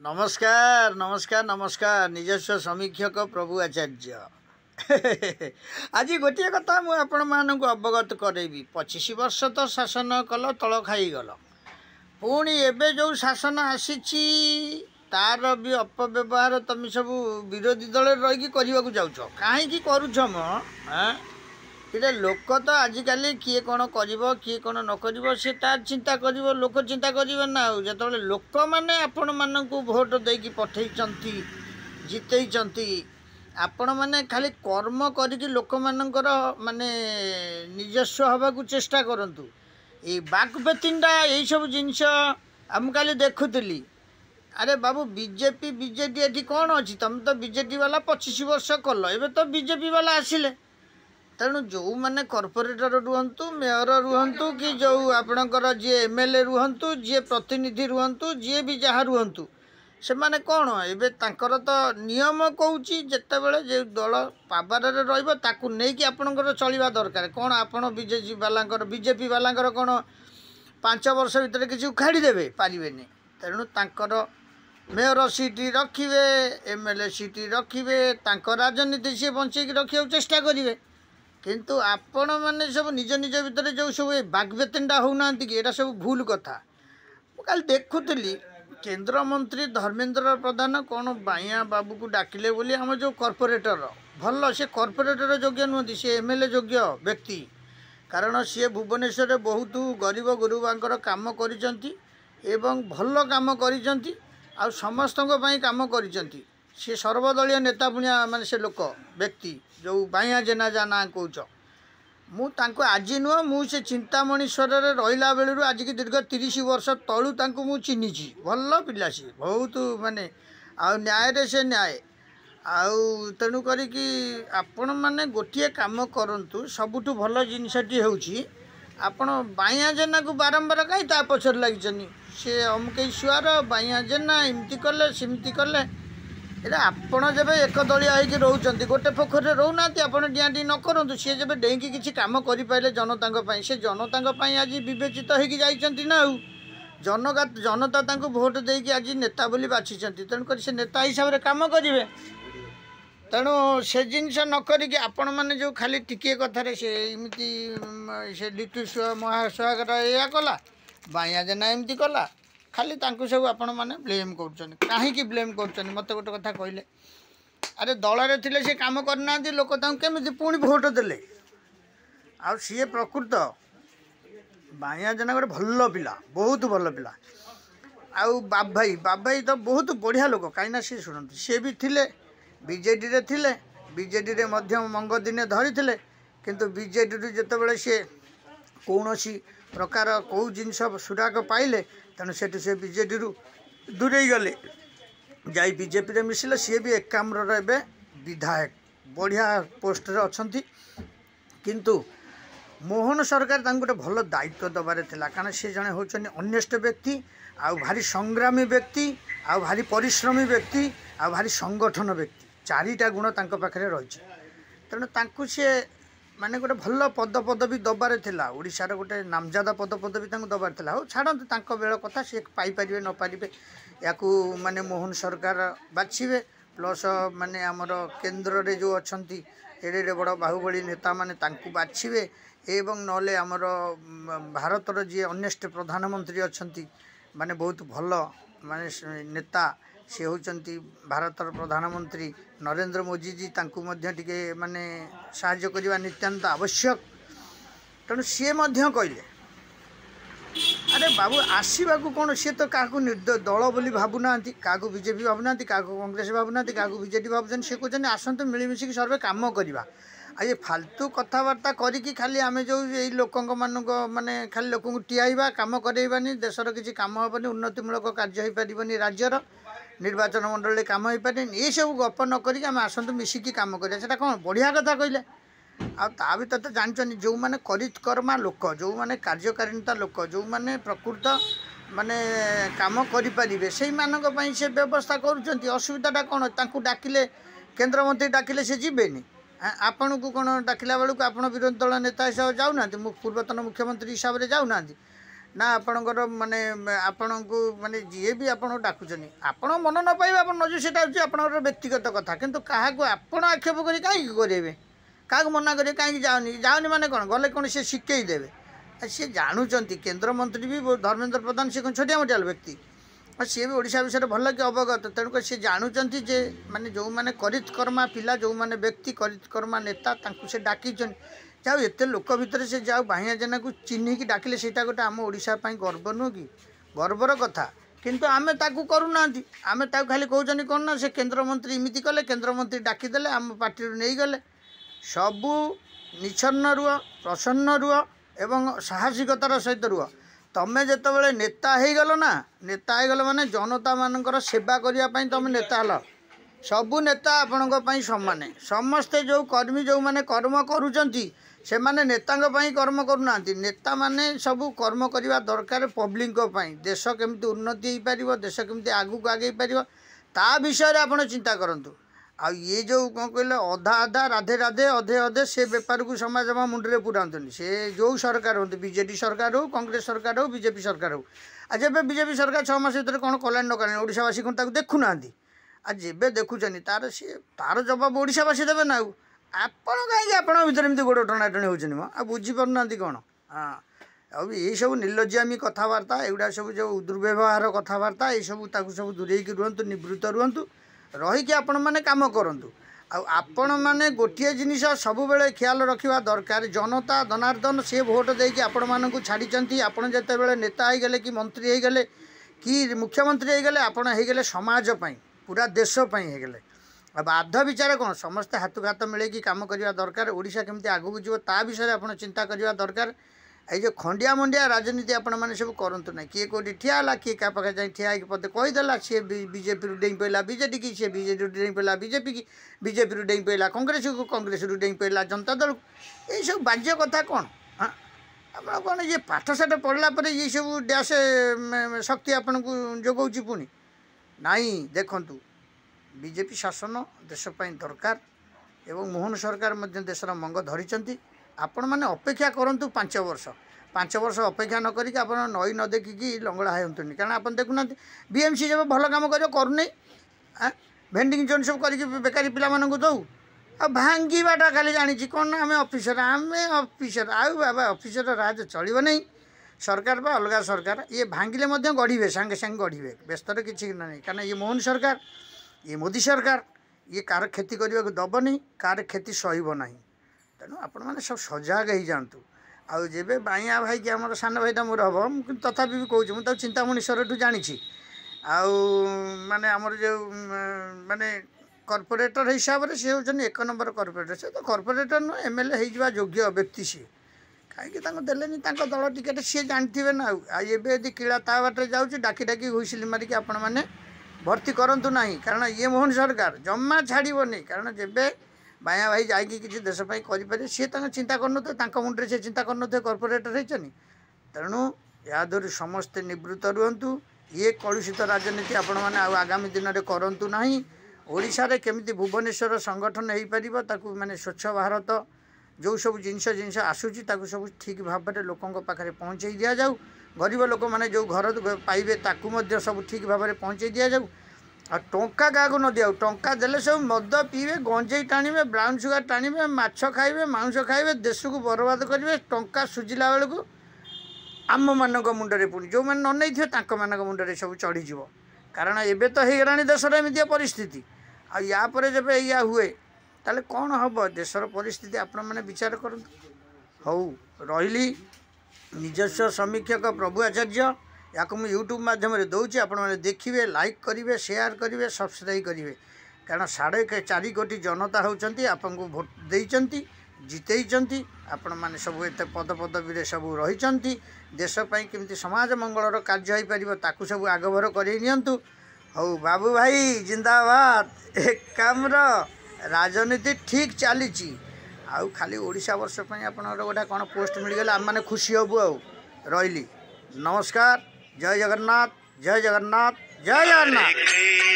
नमस्कार नमस्कार नमस्कार निजस्व समीक्षक प्रभु आचार्य आज गोटे कथा मुझे आपण मानक अवगत करेबी 25 वर्ष तो शासन कल तल खाईगल पुणी एबे जो शासन आसी तार भी अपव्यवहार तुम सब विरोधी दल रही करने जाऊच कहीं करुछ मो लोक तो आजिकल किए कौन कर किए कौन न कर सी तार चिंता कर लोक चिंता करेंगे ना जो लोक मैंने आपण मानक भोट देकी पठे जिते आपण मैंने खाली कर्म करी लोक मानकर माने निजस्व हवा को चेष्टा करंतु ये बागबेतिंडा यही सब जिनस आम काली देखुली अरे बाबू बीजेपी बीजेडी ये कौन अच्छी तुम तो बीजेडी वाला 25 वर्ष कल एवं तो बीजेपी वाला आसिले तेणु जो मैंने कॉर्पोरेटर रुहतु मेयर रुहतु कि जो आपणकर जी एमएलए रुहतु जी प्रतिनिधि रुहतु जी भी जहाँ रुहतु से माने कौन एबे तांकर तो नियम कहूँ जितेबाला जो दल पावर रही नहीं आपणकर चलवा दरकार कौन आपड़ बीजेपी वालांकर कौन 5 वर्ष भितर किसी उखाड़ी देवे पारे तेणु तांकर मेयर सीट रखिए एमएलए सीट रखिए राजनीति सी बंचेक रखा चेष्टा करेंगे किंतु आपण मैंने सब निज निज भितर जो सब बागबेतिंडा होना कि यहाँ सब भूल कथा मुझे देखुली केंद्र मंत्री धर्मेंद्र प्रधान कौन बाइया बाबू को डाकिले बोली आम जो कॉर्पोरेटर भल से कॉर्पोरेटर योग्य नुहति सी एमएलए योग्य व्यक्ति कारण सी भुवनेश्वर बहुत गरीब गुरुबांकर काम करिसेंती एवं भल काम करिसेंती आ समस्त काम करिसेंती सी सर्वदलीय नेता पुणिया माने से लोक व्यक्ति जो बाइया जेना जा ना कौच मुझे आज नुह मुझे चिंतामणि स्वर रहा बेलू आज की दीर्घ 30 वर्ष तलू मु चिन्ही भल पिला सी बहुत माने आ न्याय से न्याय आउ तेणु करी आपण मैंने गोटे काम करूँ सबुठ भल जिनसटी होची आपण बाइया जेना को बारंबार कहीं ता पछर लगी सी अमुक सुआर बाइया जेना एमती कले सेमती कले एटा आपण जब एक दलिया होगी रोच गोटे पोखर रोना आप डिआँडी न करूँ सी जब डेईकी किसी कम करें जनता से जनता आज विवेचित होती ना जनता भोट देकी आज नेता बोली बाछी तेणुक से नेता हिसाब से कम करेंगे तेणु से जिनस नक आपण मैंने जो खाली टिके कथार से एमती से लिटू महासहागर या कला बाइया जेना एमती कला खाली तांकु सब आपण मैंने ब्लेम कर कहीं ब्लेम कर मत गोटे कथा कहले अरे दल थे सी कम करना लोक केमी पुणी भोट देले आ सी प्रकृत बाइया जेना गोटे भल पिला बहुत भल पिला आउ बाब भाई तो बहुत बढ़िया लोक कहीं सी शुणु सी भी थे बीजेडी रे थिले बीजेडी रे मध्य मंग दिने धरी थिले किंतु बीजेडी रू जितेबाला सी कौन प्रकार कौ जिनस सुराग पाइले तेणु से बीजेडी रू दूरे गले जाई बीजेपी रे मिसिले सी भी एकाम्र एवं विधायक बढ़िया पोस्ट रे अछंती किंतु मोहन सरकार गोटे भल दायित्व दबार थिला कारण सी जड़े होचनी ऑनेस्ट व्यक्ति आउ भारी संग्रामी व्यक्ति आउ भारी परिश्रमी व्यक्ति आउ भारी संगठन व्यक्ति चारिटा गुण तांको पाखरे रही तेणु तांको सी माने गोटे भल पद पदवी दबार थिला ओडिशार गोटे नामजादा पद पदवी तांको दबार थिला हो छाड़ते तांको बेल कथा सी पाई परिबे न पारिबे याकू माने मोहन सरकार बाछिबे प्लस माने हमर केंद्र रे जो अछंती एडे बड़ बाहुबली नेता माने तांको बाछिबे एवं नले हमर भारतर जी ऑनेस्ट प्रधानमंत्री अछंती माने बहुत भल माने नेता सी होचंती भारतर प्रधानमंत्री नरेंद्र मोदी जी तांकु मध्य टिके माने साहाय्य करवा नित्यान्त आवश्यक तेणु सी कहले अरे बाबू आसवा कौन सी तो क्या दल बोली भावुना क्या बीजेपी भावुना क्या कांग्रेस भावुना क्या बीजेडी भावुन सी कहते आसतु मिलमिशिक सर्वे कम करवा आ ये फालतू कथबार्ता करी खाली आम जो यही लोक माने खाली लोक टीआईबा कम करेबानी देशर किसी कम हेनी उन्नतिमूलक कार्य हो पारनी राज्यर निर्वाचन मंडल कम हो पारे ये सब गप न करी आम आसतु मिसिकी कम करा कौन बढ़िया कथा कहले आ भर तो जानते जो मैंने करिकर्मा लोक जो मैंने कार्यकारिणीता लोक जो मैंने प्रकृत माने काम करें से मानी से व्यवस्था करुँच असुविधाटा कौन ताकू डाकिले केन्द्रमंत्री डाकिले से जीवेनि आपण को कौन डाकिला बेलू आप विरोधी दल नेता हिसाब से जाऊना पूर्वतन मुख्यमंत्री हिसाब से जाऊना ना आपणकर माने आपण को माने जी भी आपको डाकुचनी आपण मन न पाइबा आप नजु से आपणकर व्यक्तिगत कथा किंतु क्या आपण आक्षेप कर कहीं करेंगे क्या मना करेंगे कहीं जाऊनी जाऊनी माने कौन गले कौन सी शिखई देवे सी जानुंट केन्द्रमंत्री भी धर्मेन्द्र प्रधान सी छोटिया मोटिया व्यक्ति और सी भी ओडिशा विषय भल कि अवगत तेणुक सी जानुंट जे माने जो मैंने करितकर्मा पिला जो मैंने व्यक्ति करितकर्मा नेता से डाकी जाऊ एत लोक भितर से जाऊ बाहिया जेना को चिन्हिकी डाकिले सेटा गोटे आम ओडिशा पई गर्व नुह कि गर्वर कथा किंतु आमे ताकू करूना आमे ताकू खाली कहउजनी कोन ना से केन्द्रमंत्री इमिति कले केन्द्रमंत्री डाकिदेले आम पार्टी नहीं गले सबू निछन्न रुह प्रसन्न रुह एवं साहसिकतार सहित रुह तमें जिते नेता हो गल ना नेता हो गल माने जनता मानकर सेवा करने तुम नेता हल सबू नेता आपण सामान समस्ते जो कर्मी जो मैंने कर्म करुँच से माने नेता कर्म करूना नेता माने सबू कर्म करवा दरकार पब्लिक देश केमती उन्नति हो पार देश केमती आगू आगे पार ता विषय आप चिंता करूँ आ ये जो कौन कहले अधा अधा राधे राधे अधे अधे से बेपार को समाज मुंडे पुरातुनि से जो सरकार हो बीजेडी सरकार हो कांग्रेस सरकार हो बीजेपी सरकार हो आज जब बीजेपी सरकार 6 मास भर कौन कल्याण न कल्याण ओडिशावासी कौन ताकू देखुना आज जब देखुचनी तार सी तार जवाब ओडिशावासी देवे ना आपण कहीं आपण भर एमती गोड़ टणाटणी होनी आ बुझीपार कौन हाँ अब ये सब निर्लज्जामी कथबार्ता एगुड़ा सब जो दुर्व्यवहार कथबार्ता ये सब सब दूरेक रुहतु निवृत्त रुहतु रहीकि आपण मैंने कम करूँ आपण मैंने गोटे जिनिस सब बेले ख्याल रखा दरकार जनता धनार्दन से भोट देकी आपण मानक छाड़ी आपड़ जिते नेता हो गले कि मंत्री हो गले कि मुख्यमंत्री हो गले आपण हो गले समाज पूरा देशपाई हो गले अब बाध विचार कौन समस्ते हाथ को हाथ मिले कम करवा दरकार ओडिशा केमती आगू जीव ता विषय आप चिंता करवा दरकार ये जो खंडिया मंडिया राजनीति आपण मैंने सब करूँ ना किए कौटी ठिया किए क्या पाखे जाए ठिया पते कहीदेला सी बीजेपी डेई पड़ा बीजेडी की सी बीजेडी डेई पड़ा बीजेपी की बीजेपी डेई पड़ा कांग्रेस को कांग्रेस डेई पड़ा जनता दल ये सब बाज्य कथा कौन हाँ आप कौन ये पाठशाठ पढ़ला ये सब डैश शक्ति आपन को जोगाऊँ पुणी नाई देखु बीजेपी शासन देशपाई दरकार एवं मोहन सरकार देशर मंग धरी आपण मैंने अपेक्षा करूँ 5 वर्ष 5 वर्ष अपेक्षा न करी आप नई न देखिकी लंगड़ा होतुनि कारण आप देखुना बीएमसी जब भल कम करूनी भेंडिंग जोन सब कर बेकारी पिला दौ आ भांगीटा खाली जानी कौन आम ऑफिसर आउ बाबा ऑफिसर राज चलो नहीं सरकार बा अलग सरकार ये भांगिले गढ़े सांगे सांगे गढ़े व्यस्तर किसी ना कारण ये मोहन सरकार ये मोदी सरकार ये कार क्षति करने को दब नहीं कार क्षति सहब ना तेणु आपण मैंने सब सजग हो जातु आउ जेबे बाइया भाई कि आम सान भाईटा मोर हम तथापि भी कहूँ मुझे चिंतामणि सरठू जानी आउ माने आमर जो माने कॉर्पोरेटर हिसाब से सी होनी 1 नंबर कॉर्पोरेटर से तो कॉर्पोरेटर न एमएलए हो योग्य व्यक्ति सी कहीं देलेनी दल टिकेट सी जानते ना आए किला ता बाटे जाऊँगी डाकी डाकी हुईसिल मारिकी आपण मैंने भर्ती करूँ ना कारण ये मोहन सरकार जमा छाड़बनी कारण जेबे बाया भाई जाकि किसी देशपाई करें सी चिंता कर मुंडे से चिंता कर कॉर्पोरेटर होनी तेणु या द्वारा समस्ते निवृत्त रुहतु ये कलुषित राजनीति आपण मैंने आगामी दिन में करूँ ना ओडिशा रे केमिति भुवनेश्वर संगठन हो पार माने स्वच्छ भारत जो सब जिनस आसूची सब ठीक भाव में लोकों पाखे पहुँचे दि जाऊ गरीब लोक मैंने जो घर पाइबे ताकू सब ठीक भाव में पहुँचे दि जाऊ आ टंका क्या न दिया टंका देले सब मद पीबे गंजेई टाणिबे ब्राउन सुगर टाणिबे माछ खाइबे मांस खाइबे देश को बर्बाद करेंगे टंका सुझिला बेलू आम मान मुंडे पुणी जो मैंने न नहीं थे मुंडे सब चढ़ीज कारण एबे तो हो गलानी देशर एमती परिस्थिति आपर जब या हुए ताले कौन हम देशर परिस्थिति आपण मैंने विचार करूँ हऊ रही निजस्व समीक्षक प्रभु आचार्य या मुझे यूट्यूब माध्यम दूसरी आपण मैंने देखिए लाइक करेंगे शेयर करेंगे सब्सक्राइब करेंगे कारण 4.5 कोटी जनता होती आपको भोट देती जितई आपण मैंने सब एत पद पदवी सब रही देशपाई केमती समाज मंगलर कार्य हो पार ताकू सब आगभर कर हऊ बाबू भाई जिंदाबाद एक काम राजनीति ठीक चली आउ खाली ओडिशा वर्ष आप गोटे कौन पोस्ट मिलगला आम मैंने खुशी हबू आउ रही नमस्कार जय जगन्नाथ जय जगन्नाथ जय जगन्नाथ।